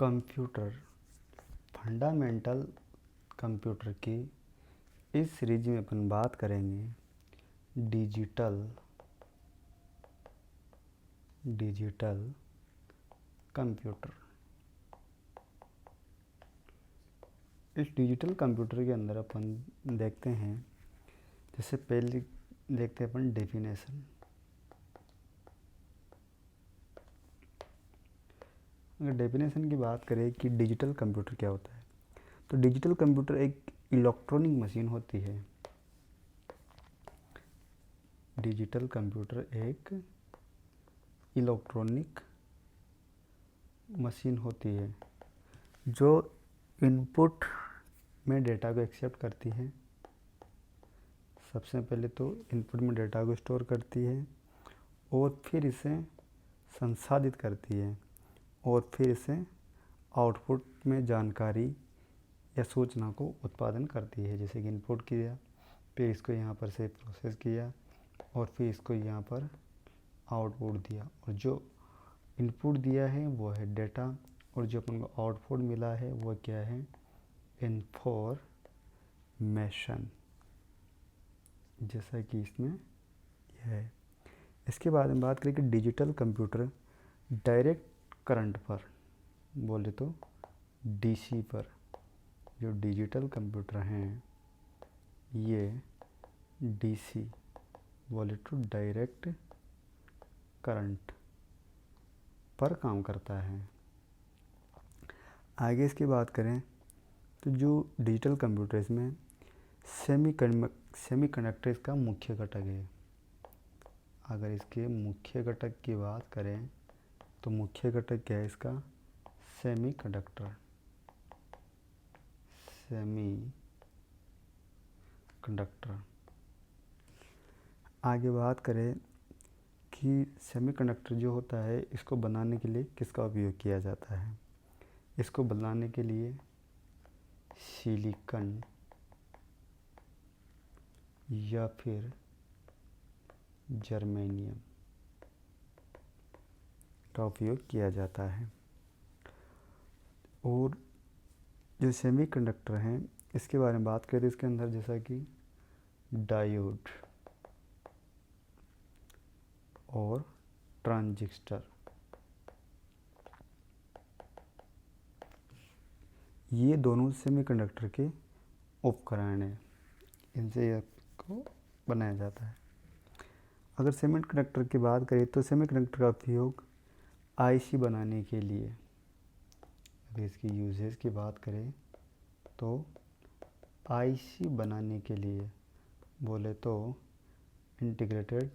Computer fundamental computer की इस series में अपन बात करेंगे डिजिटल कंप्यूटर। इस डिजिटल कंप्यूटर के अंदर अपन देखते हैं, जैसे पहले देखते हैं अपन डेफिनेशन। अगर डेफिनेशन की बात करें कि डिजिटल कंप्यूटर क्या होता है, तो डिजिटल कंप्यूटर एक इलेक्ट्रॉनिक मशीन होती है। डिजिटल कंप्यूटर एक इलेक्ट्रॉनिक मशीन होती है जो इनपुट में डेटा को एक्सेप्ट करती है। सबसे पहले तो इनपुट में डेटा को स्टोर करती है और फिर इसे संसाधित करती है और फिर इसे आउटपुट में जानकारी या सूचना को उत्पादन करती है। जैसे कि इनपुट किया, फिर इसको यहाँ पर से प्रोसेस किया और फिर इसको यहाँ पर आउटपुट दिया, और जो इनपुट दिया है वो है डेटा और जो अपन को आउटपुट मिला है वो क्या है, इंफॉर्मेशन, जैसा कि इसमें यह है। इसके बाद में बात करें कि डिजिटल कंप्यूटर डायरेक्ट करंट पर, बोले तो डीसी पर, जो डिजिटल कंप्यूटर हैं ये डीसी, बोले तो डायरेक्ट करंट पर काम करता है। आगे इसकी बात करें तो जो डिजिटल कंप्यूटर इसमें सेमीकंडक्टर इसका मुख्य घटक है। अगर इसके मुख्य घटक की बात करें तो मुख्य घटक क्या है इसका, सेमीकंडक्टर। आगे बात करें कि सेमीकंडक्टर जो होता है इसको बनाने के लिए किसका उपयोग किया जाता है। इसको बनाने के लिए सिलिकॉन या फिर जर्मेनियम का उपयोग किया जाता है। और जो सेमीकंडक्टर हैं इसके बारे में बात करें तो इसके अंदर जैसा कि डायोड और ट्रांजिस्टर, ये दोनों सेमीकंडक्टर के उपकरण हैं, इनसे इसको बनाया जाता है। अगर सेमीकंडक्टर की बात करें तो सेमीकंडक्टर का उपयोग आईसी बनाने के लिए, अगर इसकी यूजेस की बात करें तो आईसी बनाने के लिए, बोले तो इंटीग्रेटेड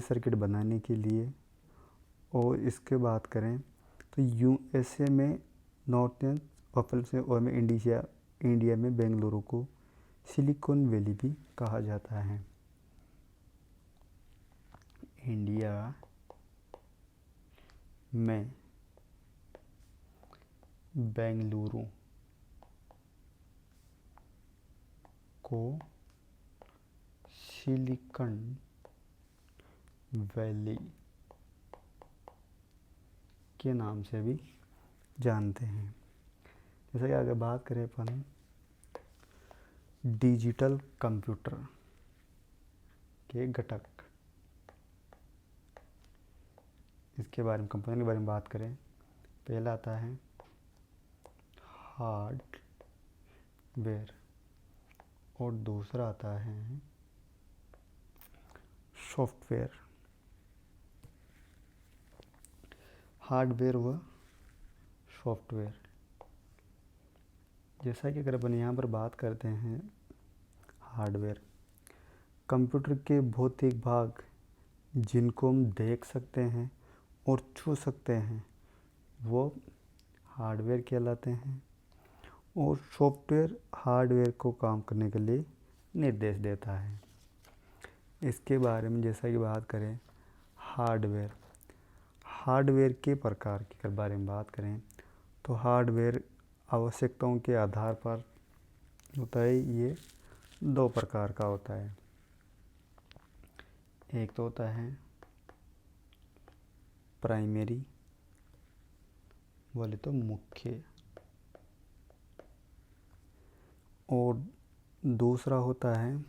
सर्किट बनाने के लिए। और इसके बात करें तो यूएसए में नॉर्थर्न ऑफिस और में इंडिया में बेंगलुरु को सिलिकॉन वैली भी कहा जाता है। इंडिया में बेंगलुरु को सिलिकॉन वैली के नाम से भी जानते हैं। जैसा कि अगर बात करें अपन डिजिटल कंप्यूटर के घटक, इसके बारे में कंपोनेंट के बारे में बात करें, पहला आता है हार्डवेयर और दूसरा आता है सॉफ्टवेयर। हार्डवेयर व सॉफ्टवेयर, जैसा कि अगर अपन यहाँ पर बात करते हैं, हार्डवेयर कंप्यूटर के भौतिक भाग जिनको हम देख सकते हैं और छू सकते हैं वो हार्डवेयर कहलाते हैं। और सॉफ्टवेयर हार्डवेयर को काम करने के लिए निर्देश देता है। इसके बारे में जैसा कि बात करें हार्डवेयर के प्रकार के बारे में बात करें तो हार्डवेयर आवश्यकताओं के आधार पर होता है। ये दो प्रकार का होता है, एक तो होता है प्राइमरी बोले तो मुख्य, और दूसरा होता है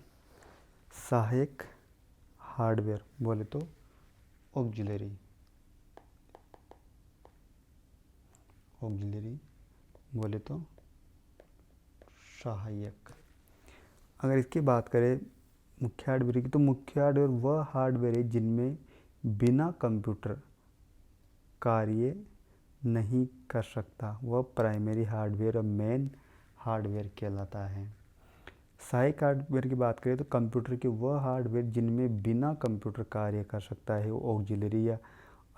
सहायक हार्डवेयर बोले तो ऑक्सिलरी बोले तो सहायक। अगर इसकी बात करें मुख्य हार्डवेयर की, तो मुख्य हार्डवेयर वह हार्डवेयर है जिनमें बिना कंप्यूटर कार्य नहीं कर सकता, वह प्राइमरी हार्डवेयर और मेन हार्डवेयर कहलाता है। सहायक हार्डवेयर की बात करें तो कंप्यूटर के वह हार्डवेयर जिनमें बिना कंप्यूटर कार्य कर सकता है, वो ऑक्सिलरी या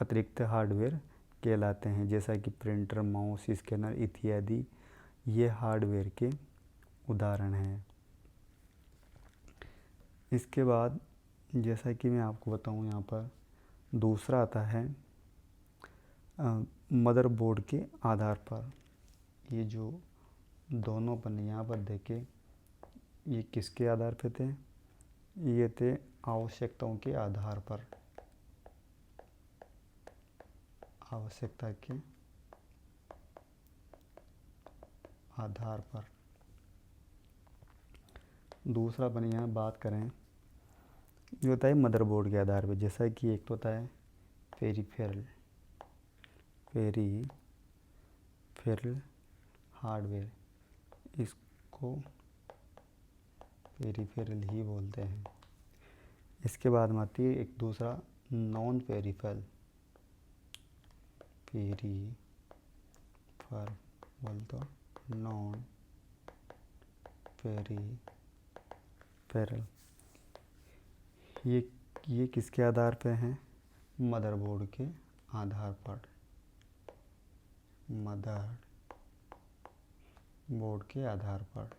अतिरिक्त हार्डवेयर कहलाते हैं, जैसा कि प्रिंटर, माउस, स्कैनर इत्यादि ये हार्डवेयर के उदाहरण हैं। इसके बाद जैसा कि मैं आपको बताऊं, यहाँ पर दूसरा आता है मदरबोर्ड के आधार पर। ये जो दोनों अपन यहाँ पर देखें, ये किसके आधार पे थे? ये थे आवश्यकताओं के आधार पर, आवश्यकता के आधार पर। दूसरा अपन यहाँ बात करें, ये होता है मदरबोर्ड के आधार पर, जैसा कि एक तो होता है पेरिफेरल हार्डवेयर, इसको पेरिफेरल ही बोलते हैं। इसके बाद में आती है एक दूसरा नॉन पेरिफेरल बोल तो नॉन पेरिफेरल। ये किसके आधार पे हैं? मदरबोर्ड के आधार पर, मदरबोर्ड के आधार पर।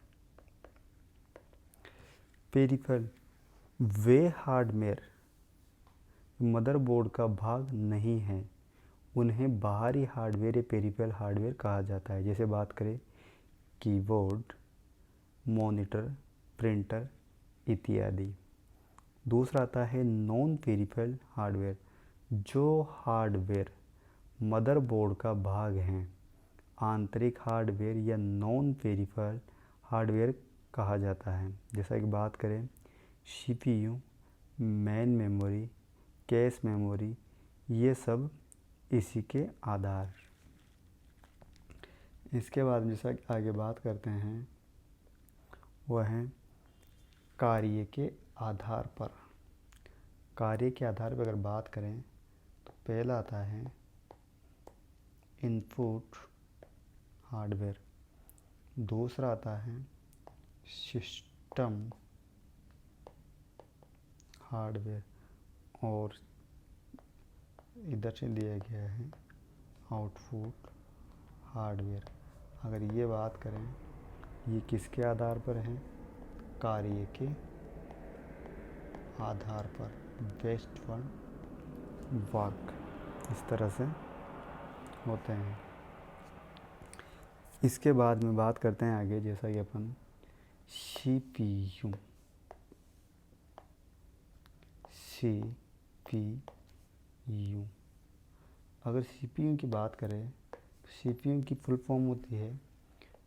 पेरिफेरल वे हार्डवेयर मदरबोर्ड का भाग नहीं है, उन्हें बाहरी हार्डवेयर या पेरिफेरल हार्डवेयर कहा जाता है। जैसे बात करें कीबोर्ड, मॉनिटर, प्रिंटर इत्यादि। दूसरा आता है नॉन पेरिफेरल हार्डवेयर, जो हार्डवेयर मदरबोर्ड का भाग हैं, आंतरिक हार्डवेयर या नॉन पेरिफेरल हार्डवेयर कहा जाता है। जैसा कि बात करें CPU, main memory, cache memory, ये सब इसी के आधार। इसके बाद जैसा कि आगे बात करते हैं, वह है कार्य के आधार पर। कार्य के आधार पर अगर बात करें तो पहला आता है इनपुट हार्डवेयर, दूसरा आता है सिस्टम हार्डवेयर, और इधर से दिया गया है आउटपुट हार्डवेयर। अगर ये बात करें, ये किसके आधार पर है? कार्य के आधार पर, बेस्ड ऑन वर्क, इस तरह से होते हैं। इसके बाद में बात करते हैं आगे, जैसा कि अपन सीपीयू अगर सीपीयू की बात करें, सीपीयू की फुल फॉर्म होती है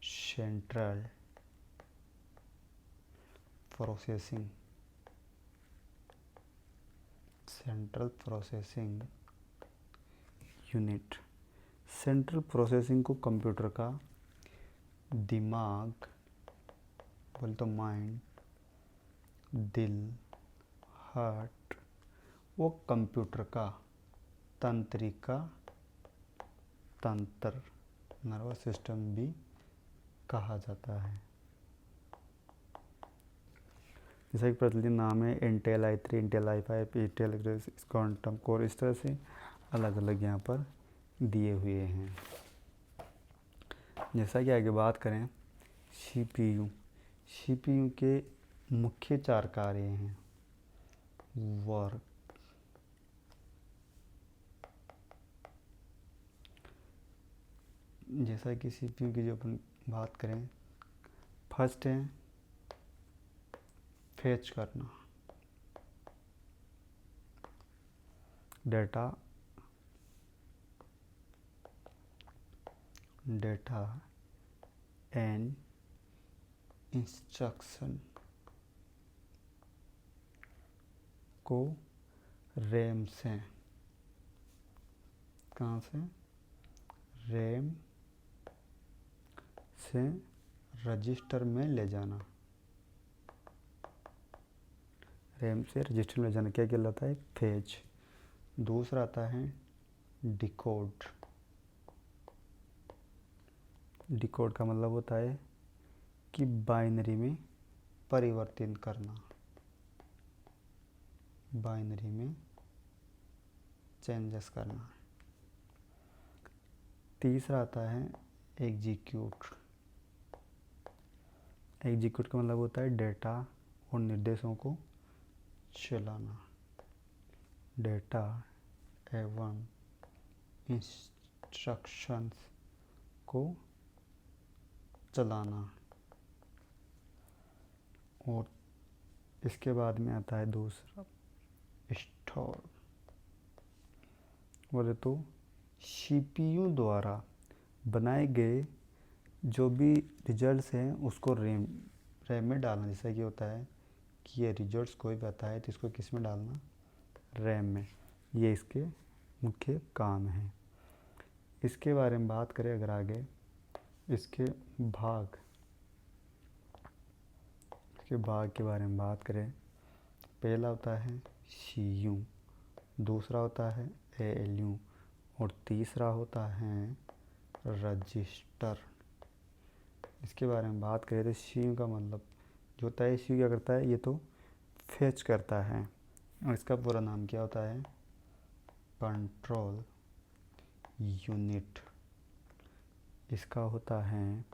central processing unit. Central processing को कंप्यूटर का दिमाग बोले तो माइंड, दिल, हार्ट, वो कंप्यूटर का तंत्र नर्वस सिस्टम भी कहा जाता है। जैसा कि प्रचलित नाम है Intel i3, Intel i5, Intel quantum core, इस तरह से अलग अलग यहाँ पर दिए हुए हैं। जैसा कि आगे बात करें सीपीयू के मुख्य 4 कार्य हैं। वर्क, जैसा कि सीपीयू की जो अपन बात करें, फर्स्ट है फेच करना, डाटा डेटा एंड इंस्ट्रक्शन को रैम से, कहाँ से, रैम से रजिस्टर में ले जाना। रैम से रजिस्टर में ले जाना क्या कहलाता है, फेच। दूसरा आता है डिकोड। डिकोड का मतलब होता है कि बाइनरी में परिवर्तित करना, बाइनरी में चेंजेस करना। तीसरा आता है एग्जीक्यूट। एग्जीक्यूट का मतलब होता है डेटा और निर्देशों को चलाना, डेटा एवं इंस्ट्रक्शंस को चलाना। और इसके बाद में आता है दूसरा स्टोर। बोले तो सीपीयू द्वारा बनाए गए जो भी रिजल्ट्स हैं उसको रैम में डालना। जैसा कि होता है कि ये रिजल्ट्स कोई भी आता है तो इसको किस में डालना, रैम में। ये इसके मुख्य काम हैं। इसके बारे में बात करें अगर आगे, इसके भाग के बारे में बात करें, पहला होता है सीयू, दूसरा होता है एएलयू और तीसरा होता है रजिस्टर। इसके बारे में बात करें तो सीयू का मतलब जो होता है, सीयू क्या करता है, ये तो फेच करता है। और इसका पूरा नाम क्या होता है, कंट्रोल यूनिट। इसका होता है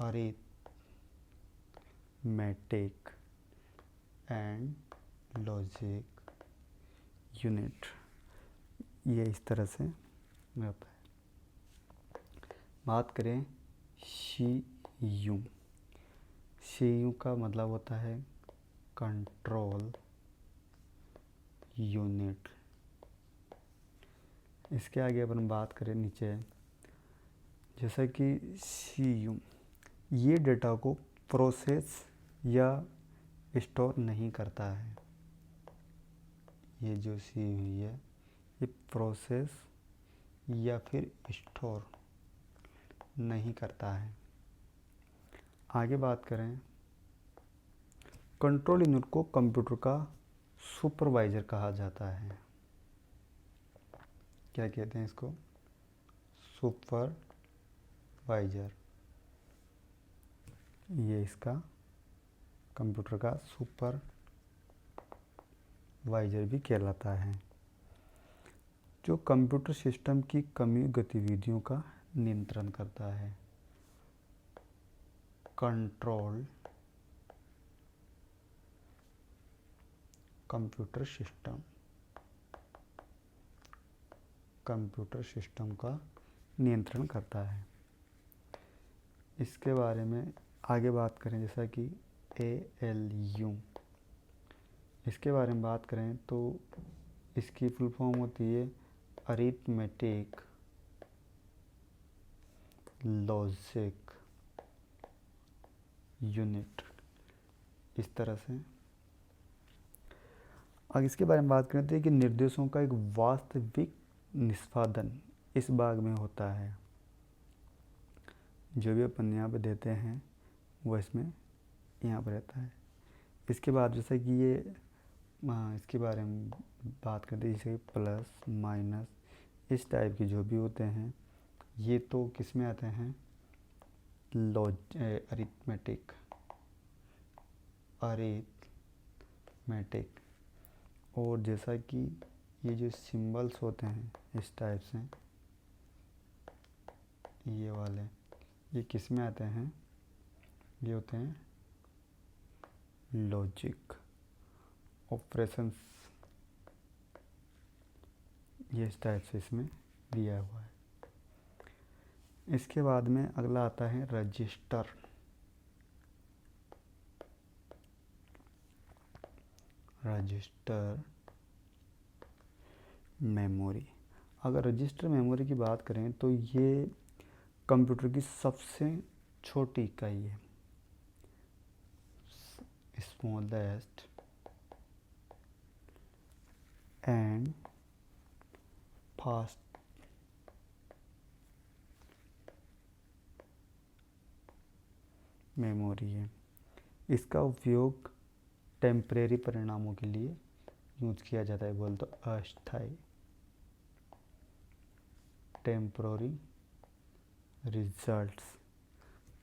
अरिथमेटिक एंड लॉजिक यूनिट। ये इस तरह से होता है। बात करें सीयू। सीयू का मतलब होता है कंट्रोल यूनिट। इसके आगे अपन बात करें नीचे, जैसा कि सीयू ये डेटा को प्रोसेस या स्टोर नहीं करता है। ये जो सीयू है ये प्रोसेस या फिर स्टोर नहीं करता है। आगे बात करें, कंट्रोल यूनिट को कंप्यूटर का सुपरवाइजर कहा जाता है। क्या कहते हैं इसको, सुपरवाइजर। ये इसका कंप्यूटर का सुपरवाइजर भी कहलाता है, जो कंप्यूटर सिस्टम की कमी गतिविधियों का नियंत्रण करता है। कंट्रोल कंप्यूटर सिस्टम का नियंत्रण करता है। इसके बारे में आगे बात करें, जैसा कि एएलयू। इसके बारे में बात करें तो इसकी फुल फॉर्म होती है अरिथमेटिक लॉजिक यूनिट। इस तरह से आगे इसके बारे में बात करते हैं कि निर्देशों का एक वास्तविक निष्पादन इस भाग में होता है। जो भी अपन यहाँ पे देते हैं वो इसमें यहाँ पर रहता है। इसके बाद जैसे कि ये इसके बारे में बात करते हैं, जैसे प्लस माइनस इस टाइप के जो भी होते हैं ये तो किस में आते हैं, अरिथमेटिक। और जैसा कि ये जो सिंबल्स होते हैं इस टाइप से, ये वाले ये किस में आते हैं, ये होते हैं लॉजिक ऑपरेशंस। ये इस टाइप से इसमें दिया हुआ है। इसके बाद में अगला आता है रजिस्टर। Register memory. अगर रजिस्टर मेमोरी की बात करें तो ये कंप्यूटर की सबसे छोटी इकाई है, स्मॉलेस्ट एंड फास्ट मेमोरी है। इसका उपयोग टेम्परेरी परिणामों के लिए यूज किया जाता है, बोल तो अस्थायी टेम्पररी रिजल्ट्स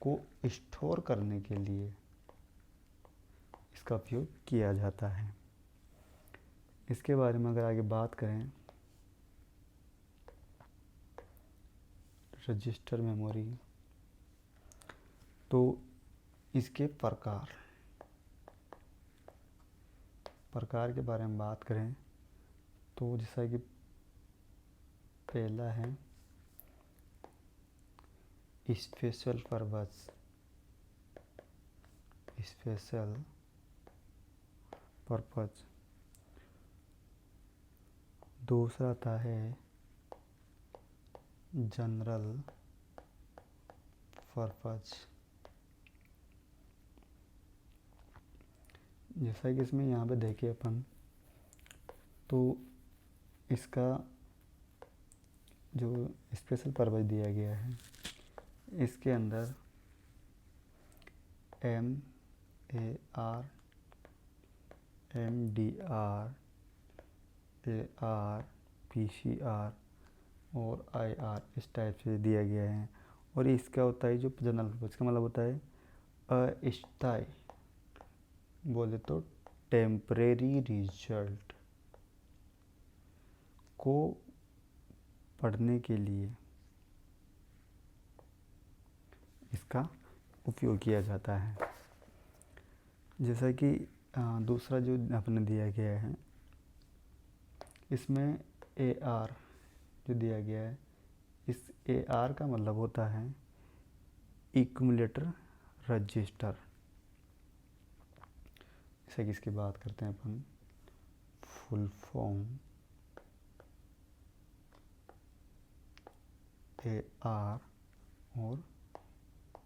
को स्टोर करने के लिए इसका उपयोग किया जाता है। इसके बारे में अगर आगे बात करें, रजिस्टर मेमोरी, तो इसके प्रकार के बारे में बात करें तो जैसा कि पहला है स्पेशल पर्पस, दूसरा आता है जनरल पर्पस। जैसा कि इसमें यहाँ पे देखिए अपन, तो इसका जो स्पेशल पर्पस दिया गया है, इसके अंदर MAR, MDR, AR, PCR और IR इस टाइप से दिया गया है। और इसका होता है जो जनरल पर्पस का मतलब होता है अस्थायी, बोले तो टेम्परेरी रिजल्ट को पढ़ने के लिए इसका उपयोग किया जाता है। जैसा कि दूसरा जो आपने दिया गया है, इसमें AR जो दिया गया है, इस AR का मतलब होता है एक्यूमुलेटर रजिस्टर। जैसे कि इसकी बात करते हैं अपन, फुल फॉर्म AR और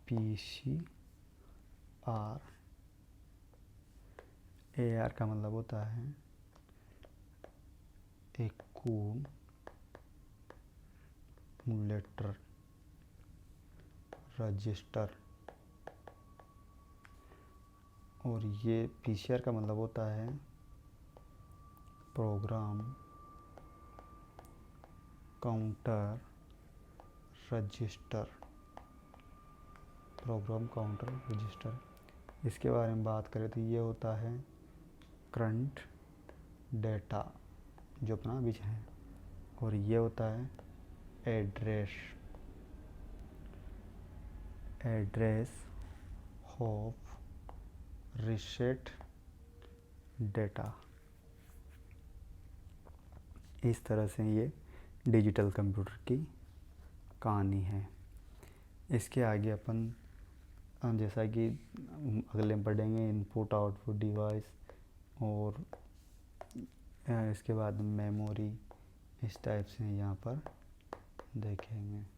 PCR। AR का मतलब होता है एक्यूमुलेटर रजिस्टर, और ये PCR का मतलब होता है प्रोग्राम काउंटर रजिस्टर। इसके बारे में बात करें तो ये होता है करंट डेटा जो अपना बीच है, और ये होता है एड्रेस ऑफ रीसेट डेटा। इस तरह से ये डिजिटल कंप्यूटर की कहानी है। इसके आगे अपन जैसा कि अगले में पढ़ेंगे इनपुट आउटपुट डिवाइस, और इसके बाद मेमोरी, इस टाइप से यहाँ पर देखेंगे।